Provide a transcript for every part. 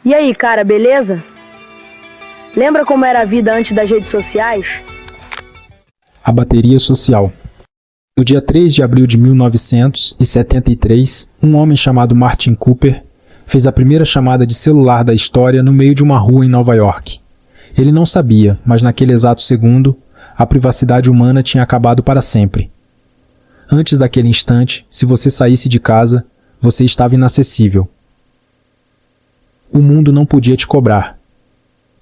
E aí, cara, beleza? Lembra como era a vida antes das redes sociais? A bateria social. No dia 3 de abril de 1973, um homem chamado Martin Cooper fez a primeira chamada de celular da história no meio de uma rua em Nova York. Ele não sabia, mas naquele exato segundo, a privacidade humana tinha acabado para sempre. Antes daquele instante, se você saísse de casa, você estava inacessível. O mundo não podia te cobrar,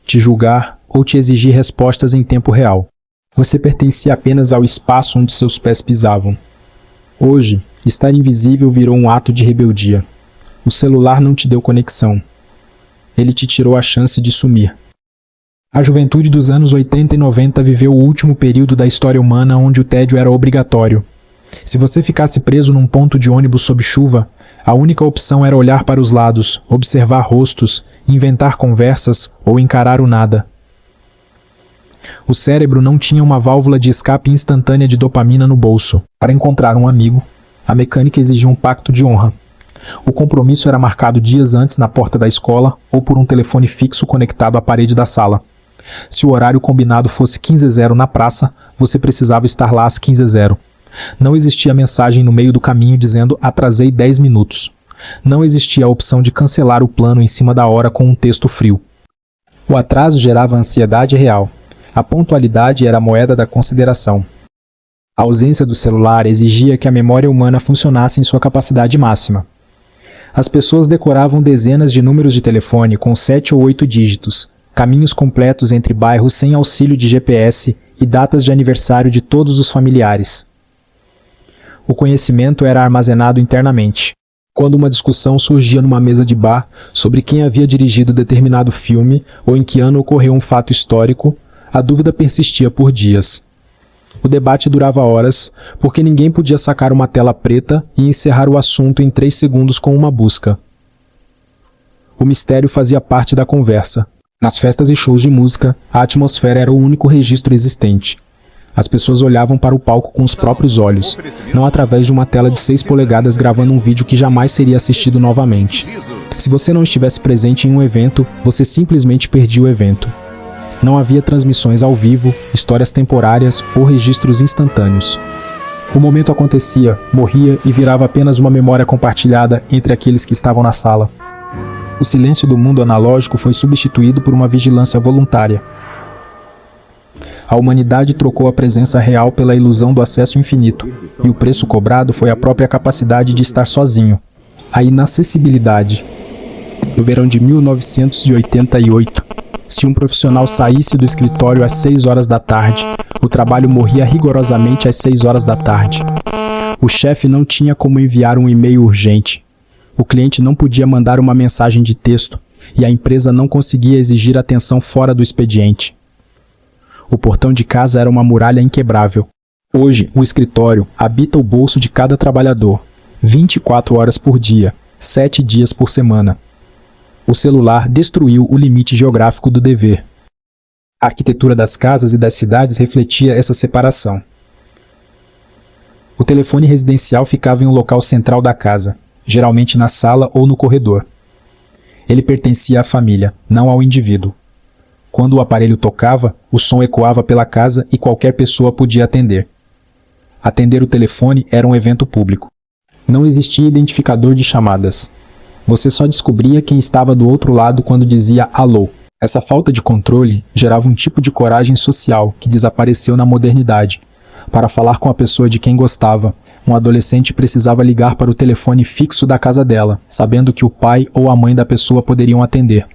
te julgar ou te exigir respostas em tempo real. Você pertencia apenas ao espaço onde seus pés pisavam. Hoje, estar invisível virou um ato de rebeldia. O celular não te deu conexão. Ele te tirou a chance de sumir. A juventude dos anos 80 e 90 viveu o último período da história humana onde o tédio era obrigatório. Se você ficasse preso num ponto de ônibus sob chuva, a única opção era olhar para os lados, observar rostos, inventar conversas ou encarar o nada. O cérebro não tinha uma válvula de escape instantânea de dopamina no bolso. Para encontrar um amigo, a mecânica exigia um pacto de honra. O compromisso era marcado dias antes na porta da escola ou por um telefone fixo conectado à parede da sala. Se o horário combinado fosse 15h na praça, você precisava estar lá às 15h. Não existia mensagem no meio do caminho dizendo "atrasei 10 minutos". Não existia a opção de cancelar o plano em cima da hora com um texto frio. O atraso gerava ansiedade real. A pontualidade era a moeda da consideração. A ausência do celular exigia que a memória humana funcionasse em sua capacidade máxima. As pessoas decoravam dezenas de números de telefone com 7 ou 8 dígitos, caminhos completos entre bairros sem auxílio de GPS e datas de aniversário de todos os familiares. O conhecimento era armazenado internamente. Quando uma discussão surgia numa mesa de bar sobre quem havia dirigido determinado filme ou em que ano ocorreu um fato histórico, a dúvida persistia por dias. O debate durava horas, porque ninguém podia sacar uma tela preta e encerrar o assunto em 3 segundos com uma busca. O mistério fazia parte da conversa. Nas festas e shows de música, a atmosfera era o único registro existente. As pessoas olhavam para o palco com os próprios olhos, não através de uma tela de 6 polegadas gravando um vídeo que jamais seria assistido novamente. Se você não estivesse presente em um evento, você simplesmente perdia o evento. Não havia transmissões ao vivo, histórias temporárias ou registros instantâneos. O momento acontecia, morria e virava apenas uma memória compartilhada entre aqueles que estavam na sala. O silêncio do mundo analógico foi substituído por uma vigilância voluntária. A humanidade trocou a presença real pela ilusão do acesso infinito, e o preço cobrado foi a própria capacidade de estar sozinho, a inacessibilidade. No verão de 1988, se um profissional saísse do escritório às 6 horas da tarde, o trabalho morria rigorosamente às 6 horas da tarde. O chefe não tinha como enviar um e-mail urgente. O cliente não podia mandar uma mensagem de texto, e a empresa não conseguia exigir atenção fora do expediente. O portão de casa era uma muralha inquebrável. Hoje, o escritório habita o bolso de cada trabalhador, 24 horas por dia, 7 dias por semana. O celular destruiu o limite geográfico do dever. A arquitetura das casas e das cidades refletia essa separação. O telefone residencial ficava em um local central da casa, geralmente na sala ou no corredor. Ele pertencia à família, não ao indivíduo. Quando o aparelho tocava, o som ecoava pela casa e qualquer pessoa podia atender. Atender o telefone era um evento público. Não existia identificador de chamadas. Você só descobria quem estava do outro lado quando dizia alô. Essa falta de controle gerava um tipo de coragem social que desapareceu na modernidade. Para falar com a pessoa de quem gostava, um adolescente precisava ligar para o telefone fixo da casa dela, sabendo que o pai ou a mãe da pessoa poderiam atender.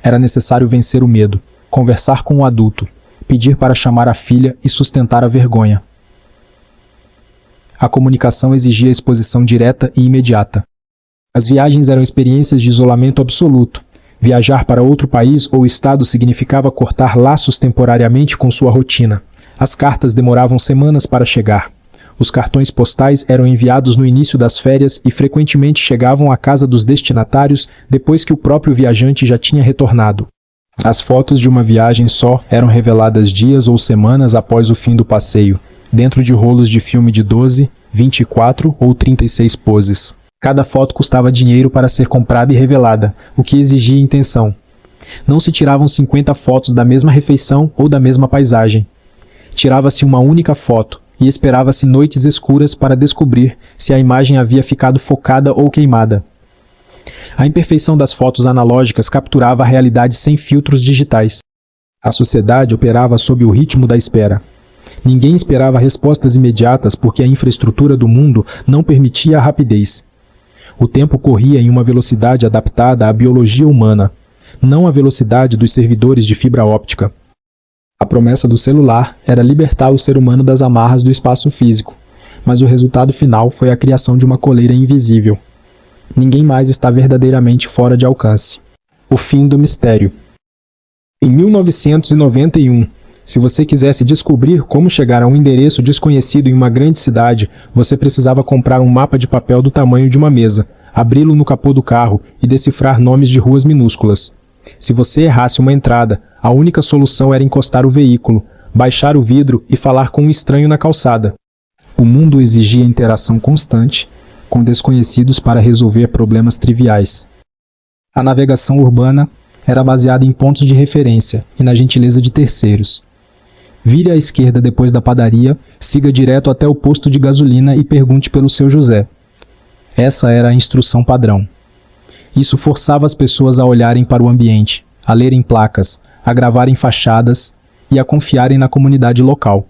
Era necessário vencer o medo, conversar com o adulto, pedir para chamar a filha e sustentar a vergonha. A comunicação exigia exposição direta e imediata. As viagens eram experiências de isolamento absoluto. Viajar para outro país ou estado significava cortar laços temporariamente com sua rotina. As cartas demoravam semanas para chegar. Os cartões postais eram enviados no início das férias e frequentemente chegavam à casa dos destinatários depois que o próprio viajante já tinha retornado. As fotos de uma viagem só eram reveladas dias ou semanas após o fim do passeio, dentro de rolos de filme de 12, 24 ou 36 poses. Cada foto custava dinheiro para ser comprada e revelada, o que exigia intenção. Não se tiravam 50 fotos da mesma refeição ou da mesma paisagem. Tirava-se uma única foto e esperava-se noites escuras para descobrir se a imagem havia ficado focada ou queimada. A imperfeição das fotos analógicas capturava a realidade sem filtros digitais. A sociedade operava sob o ritmo da espera. Ninguém esperava respostas imediatas porque a infraestrutura do mundo não permitia a rapidez. O tempo corria em uma velocidade adaptada à biologia humana, não à velocidade dos servidores de fibra óptica. A promessa do celular era libertar o ser humano das amarras do espaço físico, mas o resultado final foi a criação de uma coleira invisível. Ninguém mais está verdadeiramente fora de alcance. O fim do mistério. Em 1991, se você quisesse descobrir como chegar a um endereço desconhecido em uma grande cidade, você precisava comprar um mapa de papel do tamanho de uma mesa, abri-lo no capô do carro e decifrar nomes de ruas minúsculas. Se você errasse uma entrada, a única solução era encostar o veículo, baixar o vidro e falar com um estranho na calçada. O mundo exigia interação constante com desconhecidos para resolver problemas triviais. A navegação urbana era baseada em pontos de referência e na gentileza de terceiros. Vire à esquerda depois da padaria, siga direto até o posto de gasolina e pergunte pelo seu José. Essa era a instrução padrão. Isso forçava as pessoas a olharem para o ambiente, a lerem placas, a gravarem fachadas e a confiarem na comunidade local.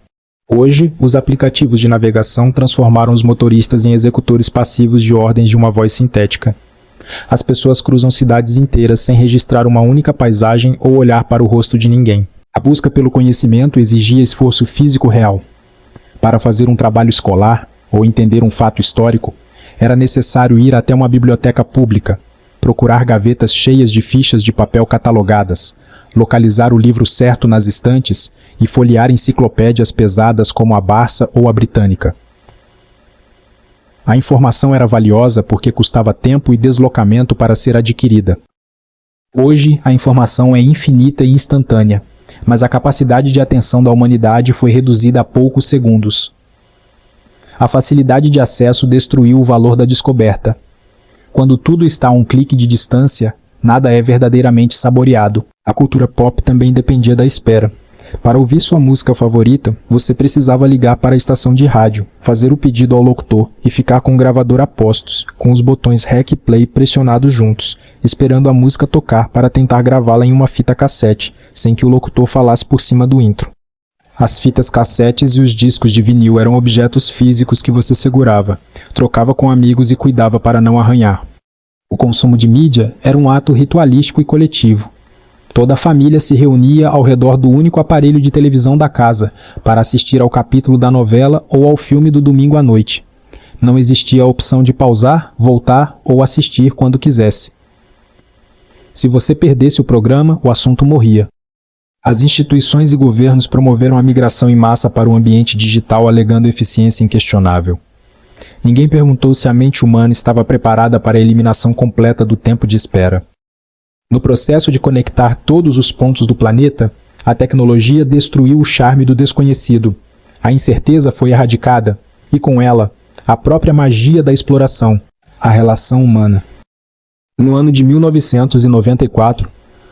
Hoje, os aplicativos de navegação transformaram os motoristas em executores passivos de ordens de uma voz sintética. As pessoas cruzam cidades inteiras sem registrar uma única paisagem ou olhar para o rosto de ninguém. A busca pelo conhecimento exigia esforço físico real. Para fazer um trabalho escolar ou entender um fato histórico, era necessário ir até uma biblioteca pública, procurar gavetas cheias de fichas de papel catalogadas, localizar o livro certo nas estantes e folhear enciclopédias pesadas como a Barça ou a Britânica. A informação era valiosa porque custava tempo e deslocamento para ser adquirida. Hoje, a informação é infinita e instantânea, mas a capacidade de atenção da humanidade foi reduzida a poucos segundos. A facilidade de acesso destruiu o valor da descoberta. Quando tudo está a um clique de distância, nada é verdadeiramente saboreado. A cultura pop também dependia da espera. Para ouvir sua música favorita, você precisava ligar para a estação de rádio, fazer o pedido ao locutor e ficar com o gravador a postos, com os botões REC e Play pressionados juntos, esperando a música tocar para tentar gravá-la em uma fita cassete, sem que o locutor falasse por cima do intro. As fitas cassetes e os discos de vinil eram objetos físicos que você segurava, trocava com amigos e cuidava para não arranhar. O consumo de mídia era um ato ritualístico e coletivo. Toda a família se reunia ao redor do único aparelho de televisão da casa para assistir ao capítulo da novela ou ao filme do domingo à noite. Não existia a opção de pausar, voltar ou assistir quando quisesse. Se você perdesse o programa, o assunto morria. As instituições e governos promoveram a migração em massa para o ambiente digital alegando eficiência inquestionável. Ninguém perguntou se a mente humana estava preparada para a eliminação completa do tempo de espera. No processo de conectar todos os pontos do planeta, a tecnologia destruiu o charme do desconhecido. A incerteza foi erradicada, e com ela, a própria magia da exploração, a relação humana. No ano de 1994,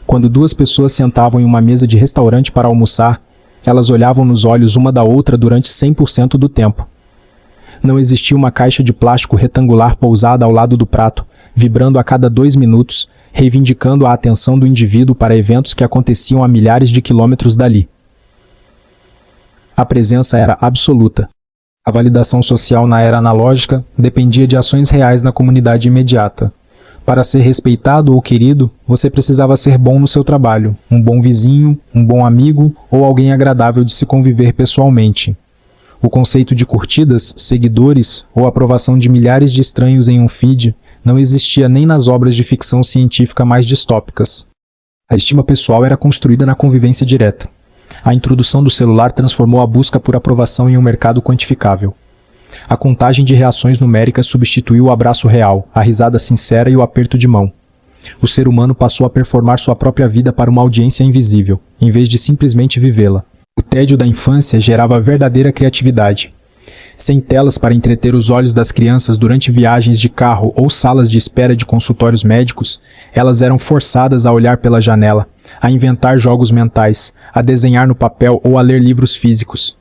quando duas pessoas sentavam em uma mesa de restaurante para almoçar, elas olhavam nos olhos uma da outra durante 100% do tempo. Não existia uma caixa de plástico retangular pousada ao lado do prato, vibrando a cada 2 minutos, reivindicando a atenção do indivíduo para eventos que aconteciam a milhares de quilômetros dali. A presença era absoluta. A validação social na era analógica dependia de ações reais na comunidade imediata. Para ser respeitado ou querido, você precisava ser bom no seu trabalho, um bom vizinho, um bom amigo ou alguém agradável de se conviver pessoalmente. O conceito de curtidas, seguidores ou aprovação de milhares de estranhos em um feed não existia nem nas obras de ficção científica mais distópicas. A estima pessoal era construída na convivência direta. A introdução do celular transformou a busca por aprovação em um mercado quantificável. A contagem de reações numéricas substituiu o abraço real, a risada sincera e o aperto de mão. O ser humano passou a performar sua própria vida para uma audiência invisível, em vez de simplesmente vivê-la. O tédio da infância gerava verdadeira criatividade. Sem telas para entreter os olhos das crianças durante viagens de carro ou salas de espera de consultórios médicos, elas eram forçadas a olhar pela janela, a inventar jogos mentais, a desenhar no papel ou a ler livros físicos.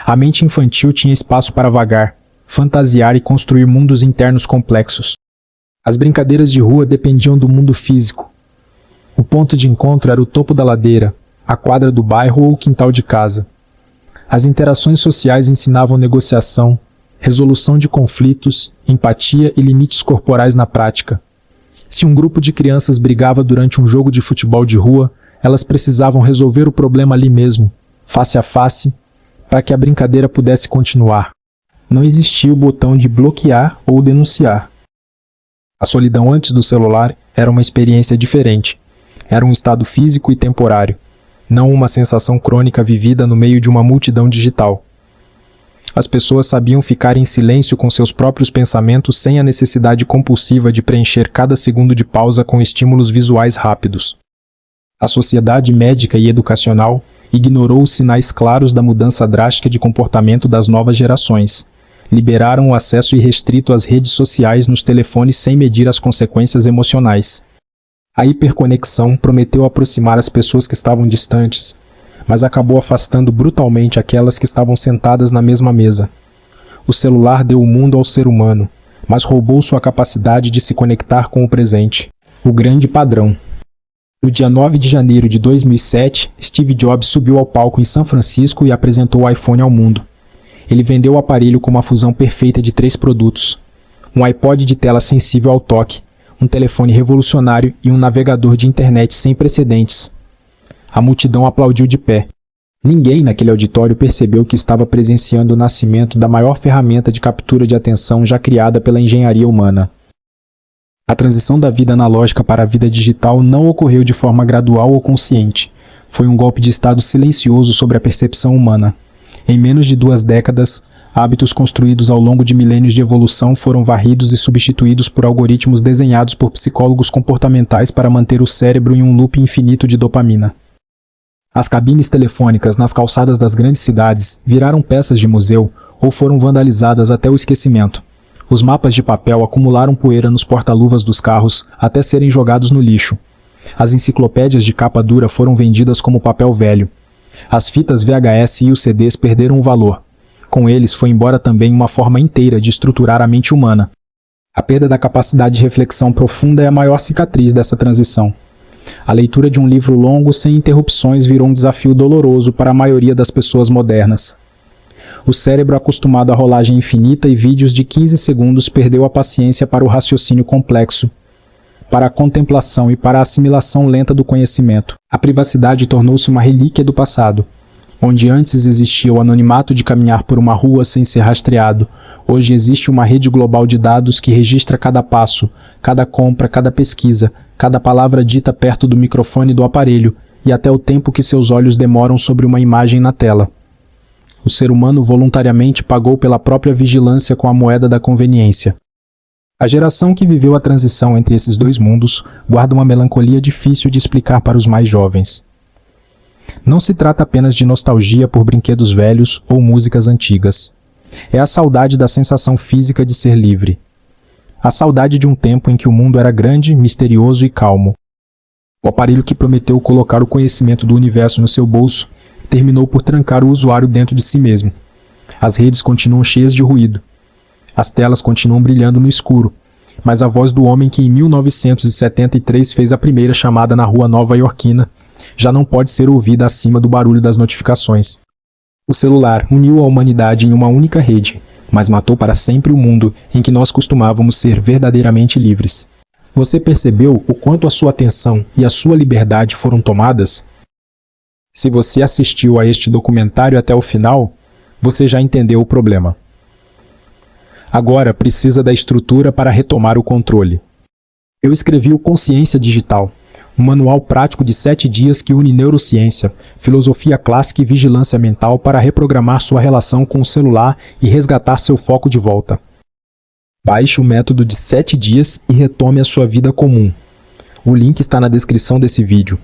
A mente infantil tinha espaço para vagar, fantasiar e construir mundos internos complexos. As brincadeiras de rua dependiam do mundo físico. O ponto de encontro era o topo da ladeira, a quadra do bairro ou o quintal de casa. As interações sociais ensinavam negociação, resolução de conflitos, empatia e limites corporais na prática. Se um grupo de crianças brigava durante um jogo de futebol de rua, elas precisavam resolver o problema ali mesmo, face a face, para que a brincadeira pudesse continuar. Não existia o botão de bloquear ou denunciar. A solidão antes do celular era uma experiência diferente. Era um estado físico e temporário, não uma sensação crônica vivida no meio de uma multidão digital. As pessoas sabiam ficar em silêncio com seus próprios pensamentos sem a necessidade compulsiva de preencher cada segundo de pausa com estímulos visuais rápidos. A sociedade médica e educacional ignorou os sinais claros da mudança drástica de comportamento das novas gerações. Liberaram o acesso irrestrito às redes sociais nos telefones sem medir as consequências emocionais. A hiperconexão prometeu aproximar as pessoas que estavam distantes, mas acabou afastando brutalmente aquelas que estavam sentadas na mesma mesa. O celular deu o mundo ao ser humano, mas roubou sua capacidade de se conectar com o presente. O grande padrão. No dia 9 de janeiro de 2007, Steve Jobs subiu ao palco em São Francisco e apresentou o iPhone ao mundo. Ele vendeu o aparelho com uma fusão perfeita de 3 produtos: um iPod de tela sensível ao toque, um telefone revolucionário e um navegador de internet sem precedentes. A multidão aplaudiu de pé. Ninguém naquele auditório percebeu que estava presenciando o nascimento da maior ferramenta de captura de atenção já criada pela engenharia humana. A transição da vida analógica para a vida digital não ocorreu de forma gradual ou consciente. Foi um golpe de estado silencioso sobre a percepção humana. Em menos de 2 décadas, hábitos construídos ao longo de milênios de evolução foram varridos e substituídos por algoritmos desenhados por psicólogos comportamentais para manter o cérebro em um loop infinito de dopamina. As cabines telefônicas nas calçadas das grandes cidades viraram peças de museu ou foram vandalizadas até o esquecimento. Os mapas de papel acumularam poeira nos porta-luvas dos carros até serem jogados no lixo. As enciclopédias de capa dura foram vendidas como papel velho. As fitas VHS e os CDs perderam o valor. Com eles foi embora também uma forma inteira de estruturar a mente humana. A perda da capacidade de reflexão profunda é a maior cicatriz dessa transição. A leitura de um livro longo sem interrupções virou um desafio doloroso para a maioria das pessoas modernas. O cérebro, acostumado à rolagem infinita e vídeos de 15 segundos, perdeu a paciência para o raciocínio complexo, para a contemplação e para a assimilação lenta do conhecimento. A privacidade tornou-se uma relíquia do passado. Onde antes existia o anonimato de caminhar por uma rua sem ser rastreado, hoje existe uma rede global de dados que registra cada passo, cada compra, cada pesquisa, cada palavra dita perto do microfone do aparelho e até o tempo que seus olhos demoram sobre uma imagem na tela. O ser humano voluntariamente pagou pela própria vigilância com a moeda da conveniência. A geração que viveu a transição entre esses dois mundos guarda uma melancolia difícil de explicar para os mais jovens. Não se trata apenas de nostalgia por brinquedos velhos ou músicas antigas. É a saudade da sensação física de ser livre. A saudade de um tempo em que o mundo era grande, misterioso e calmo. O aparelho que prometeu colocar o conhecimento do universo no seu bolso terminou por trancar o usuário dentro de si mesmo. As redes continuam cheias de ruído. As telas continuam brilhando no escuro, mas a voz do homem que em 1973 fez a primeira chamada na rua nova-iorquina já não pode ser ouvida acima do barulho das notificações. O celular uniu a humanidade em uma única rede, mas matou para sempre o mundo em que nós costumávamos ser verdadeiramente livres. Você percebeu o quanto a sua atenção e a sua liberdade foram tomadas? Se você assistiu a este documentário até o final, você já entendeu o problema. Agora precisa da estrutura para retomar o controle. Eu escrevi o Consciência Digital, um manual prático de 7 dias que une neurociência, filosofia clássica e vigilância mental para reprogramar sua relação com o celular e resgatar seu foco de volta. Baixe o método de 7 dias e retome a sua vida comum. O link está na descrição desse vídeo.